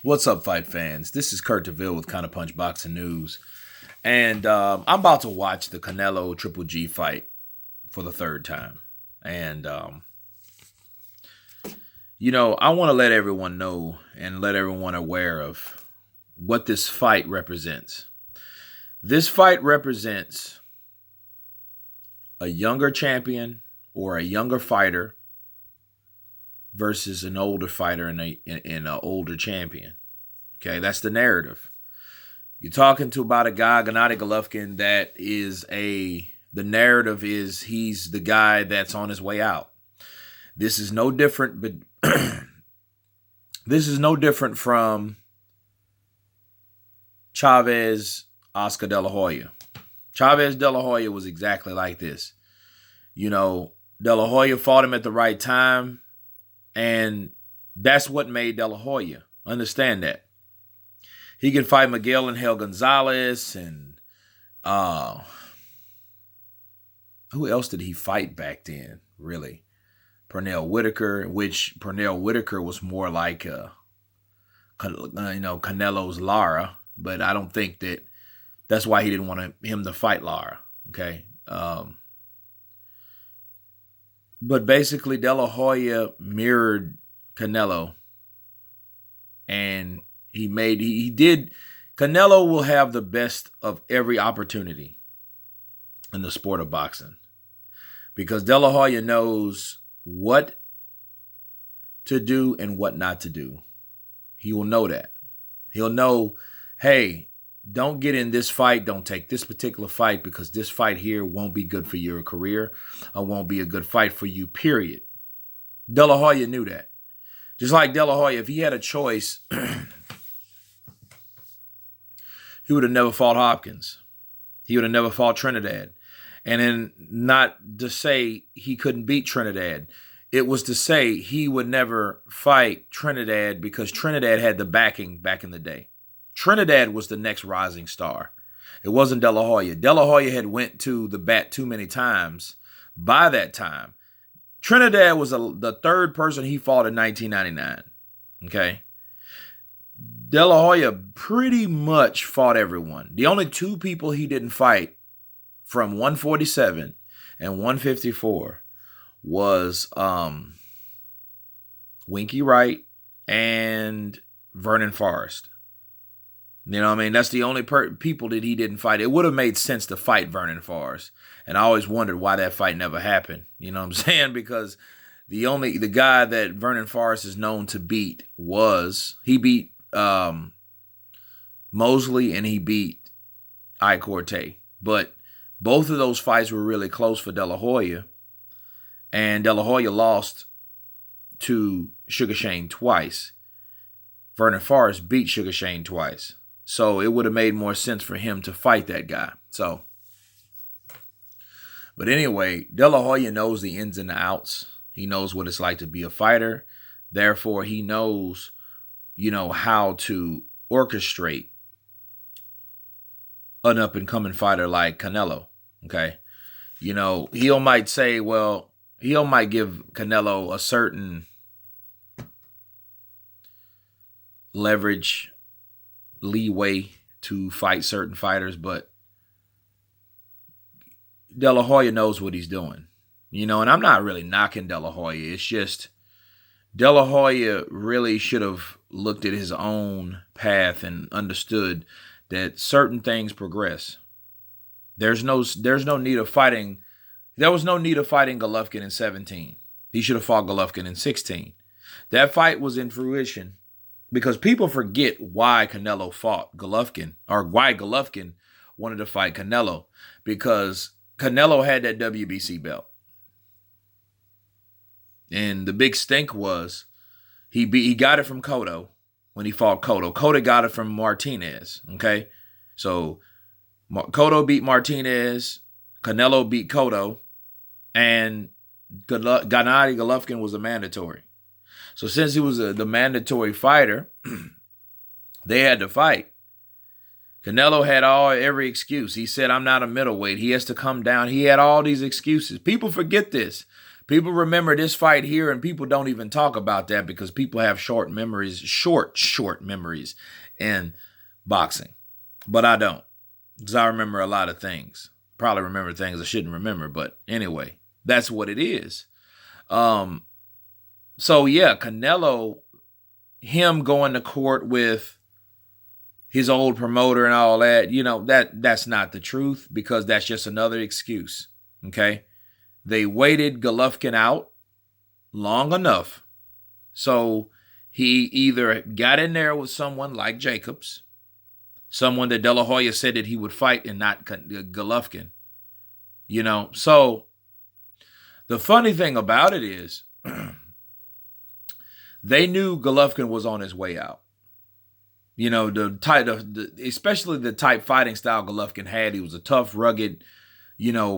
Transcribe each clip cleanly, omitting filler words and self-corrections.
What's up, fight fans? This is Kurt DeVille with Kinda Punch Boxing News. And I'm about to watch the Canelo Triple G fight for the third time. And, I want to let everyone know and let everyone aware of what this fight represents. This fight represents a younger champion or a younger fighter versus an older fighter and an older champion. Okay, that's the narrative. You're talking to about a guy, Gennady Golovkin, the narrative is he's the guy that's on his way out. This is no different, but this is no different from Chavez, Oscar De La Hoya. Chavez De La Hoya was exactly like this. De La Hoya fought him at the right time, and that's what made De La Hoya. Understand that. He can fight Miguel Angel Gonzalez and who else did he fight back then, really? Pernell Whitaker, which Pernell Whitaker was more like Canelo's Lara, but I don't think that's why he didn't want him to fight Lara, okay? But basically, De La Hoya mirrored Canelo, and he did. Canelo will have the best of every opportunity in the sport of boxing because De La Hoya knows what to do and what not to do. He will know that. He'll know, hey, don't get in this fight. Don't take this particular fight because this fight here won't be good for your career or won't be a good fight for you, period. De La Hoya knew that. Just like De La Hoya, if he had a choice, he would have never fought Hopkins. He would have never fought Trinidad. And then not to say he couldn't beat Trinidad. It was to say he would never fight Trinidad because Trinidad had the backing back in the day. Trinidad was the next rising star. It wasn't De La Hoya. De La Hoya had went to the bat too many times by that time. Trinidad was the third person he fought in 1999. Okay? De La Hoya pretty much fought everyone. The only two people he didn't fight from 147 and 154 was Winky Wright and Vernon Forrest. You know what I mean? That's the only people that he didn't fight. It would have made sense to fight Vernon Forrest. And I always wondered why that fight never happened. You know what I'm saying? Because the guy that Vernon Forrest is known to beat he beat Mosley and he beat Corte. But both of those fights were really close for De La Hoya. And De La Hoya lost to Sugar Shane twice. Vernon Forrest beat Sugar Shane twice. So it would have made more sense for him to fight that guy. But anyway, De La Hoya knows the ins and the outs. He knows what it's like to be a fighter. Therefore, he knows, how to orchestrate an up-and-coming fighter like Canelo. Okay? He might say, he might give Canelo a certain leeway to fight certain fighters, but De La Hoya knows what he's doing. And I'm not really knocking De La Hoya. It's just De La Hoya really should have looked at his own path and understood that certain things progress. There's no need of fighting. There was no need of fighting Golovkin in 17. He should have fought Golovkin in 16. That fight was in fruition because people forget why Canelo fought Golovkin or why Golovkin wanted to fight Canelo, because Canelo had that WBC belt. And the big stink was he got it from Cotto when he fought Cotto. Cotto got it from Martinez, okay? So Cotto beat Martinez, Canelo beat Cotto, and Gennady Golovkin was a mandatory. So since he was the mandatory fighter, they had to fight. Canelo had every excuse. He said, I'm not a middleweight. He has to come down. He had all these excuses. People forget this. People remember this fight here, and people don't even talk about that because people have short memories, short memories in boxing. But I don't, because I remember a lot of things. Probably remember things I shouldn't remember, but anyway, that's what it is. So yeah, Canelo, him going to court with his old promoter and all that, that's not the truth, because that's just another excuse. Okay. They waited Golovkin out long enough. So he either got in there with someone like Jacobs, someone that De La Hoya said that he would fight, and not Golovkin. So the funny thing about it is they knew Golovkin was on his way out. Especially the type fighting style Golovkin had. He was a tough, rugged,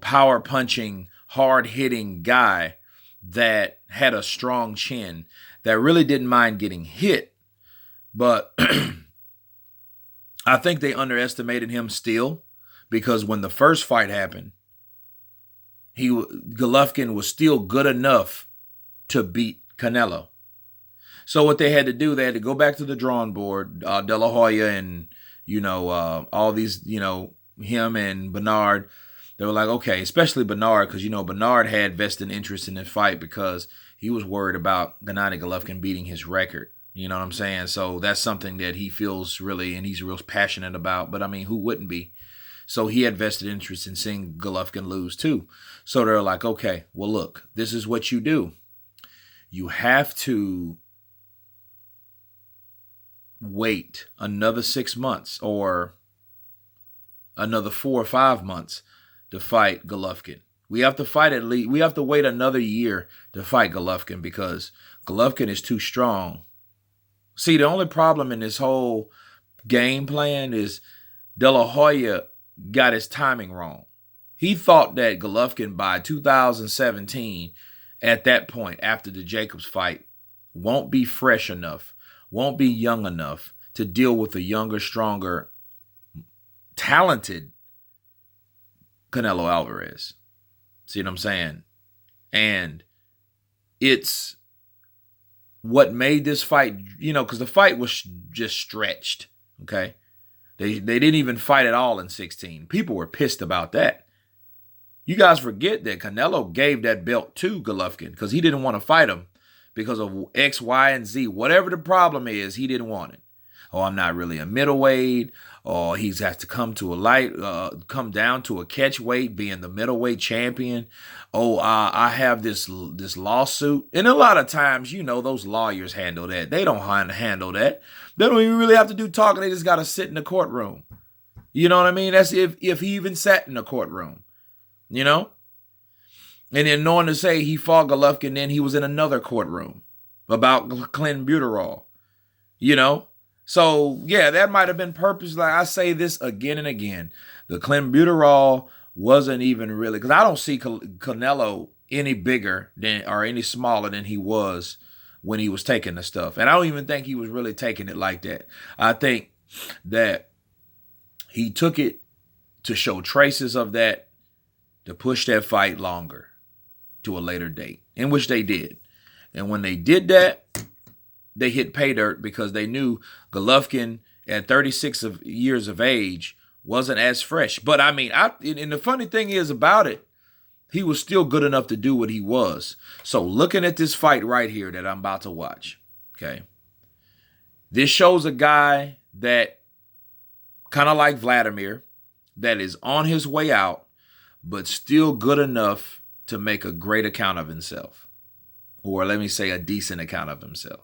power punching, hard hitting guy that had a strong chin, that really didn't mind getting hit. But I think they underestimated him still, because when the first fight happened, Golovkin was still good enough to beat Canelo. So what they had to do, they had to go back to the drawing board. De La Hoya and, all these, him and Bernard. They were like, okay, especially Bernard, because, Bernard had vested interest in this fight because he was worried about Gennady Golovkin beating his record. You know what I'm saying? So that's something that he feels really, and he's real passionate about. But, I mean, who wouldn't be? So he had vested interest in seeing Golovkin lose too. So they're like, okay, well, look, this is what you do. You have to wait another 6 months or another 4 or 5 months to fight Golovkin. We have to wait another year to fight Golovkin, because Golovkin is too strong. See, the only problem in this whole game plan is De La Hoya got his timing wrong. He thought that Golovkin by 2017, at that point, after the Jacobs fight, won't be fresh enough, won't be young enough to deal with a younger, stronger, talented Canelo Alvarez. See what I'm saying? And it's what made this fight, because the fight was just stretched, okay? They didn't even fight at all in 16. People were pissed about that. You guys forget that Canelo gave that belt to Golovkin because he didn't want to fight him because of X, Y, and Z. Whatever the problem is, he didn't want it. Oh, I'm not really a middleweight. Or he has to come down to a catch weight, being the middleweight champion. Oh, I have this lawsuit. And a lot of times, those lawyers handle that. They don't handle that. They don't even really have to do talking. They just got to sit in the courtroom. You know what I mean? That's if he even sat in the courtroom, And then knowing to say he fought Golovkin, then he was in another courtroom about clenbuterol, So, yeah, that might have been purpose. Like I say this again and again. The clenbuterol wasn't even really, because I don't see Canelo any bigger or any smaller than he was when he was taking the stuff. And I don't even think he was really taking it like that. I think that he took it to show traces of that, to push that fight longer to a later date, in which they did. And when they did that, they hit pay dirt, because they knew Golovkin at 36 years of age wasn't as fresh. But I mean, and the funny thing is about it, he was still good enough to do what he was. So looking at this fight right here that I'm about to watch, okay, this shows a guy that kind of like Vladimir, that is on his way out, but still good enough to make a great account of himself. Or let me say a decent account of himself.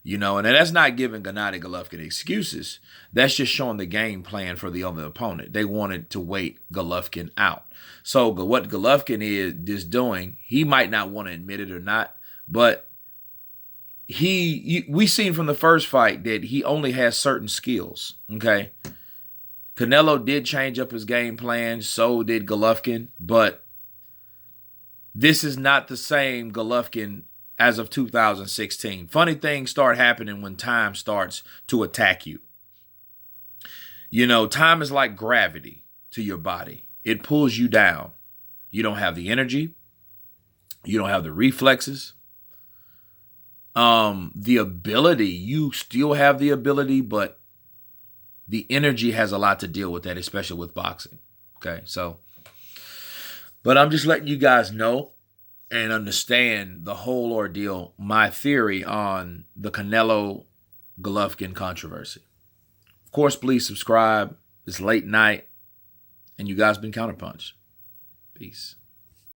And that's not giving Gennady Golovkin excuses. That's just showing the game plan for the other opponent. They wanted to wait Golovkin out. So what Golovkin is doing, he might not want to admit it or not, but we seen from the first fight that he only has certain skills, okay? Canelo did change up his game plan, so did Golovkin, but this is not the same Golovkin as of 2016. Funny things start happening when time starts to attack you. Time is like gravity to your body. It pulls you down. You don't have the energy. You don't have the reflexes. The ability, you still have the ability, but the energy has a lot to deal with that, especially with boxing. Okay, so, but I'm just letting you guys know and understand the whole ordeal, my theory on the Canelo Golovkin controversy. Of course, please subscribe. It's late night, and you guys been counterpunched. Peace.